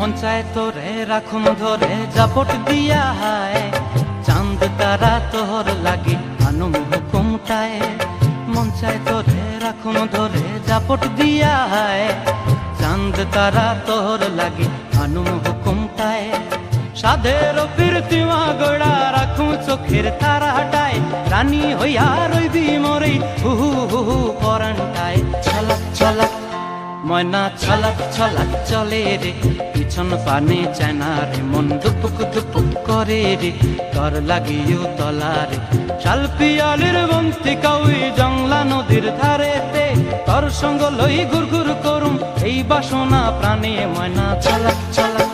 মন চায় তোরে রাখুন ধরে জাপট দিয়া হায়, চাঁদ তারা তোর লাগে আনুম হুকুমটায়। মন চায় তোরে রাখুন ধরে জাপট দিয়া হায়, চাঁদ তারা তোর লাগে আনুম হুকুমটায়। সাধের ফিরতিমা গোড়া রাখুন চোখের তারা হাটায়, রানী হইয়া রইবি মরে হুহু হুহু পরানটায়। ছলাক ছলাক ময়না ছলাক ছলাক চলে রে, পিছন পানে চায় না রে, মন দুপুক দুপুক করে রে, তর লাগিও তলারে। শাল পিয়ালির বন্তি কাউই জংলা নদীর ধারেতে, তর সঙ্গ লই ঘুর ঘুর করুম এই বাসনা প্রাণে। ময়না ছলাক ছলাক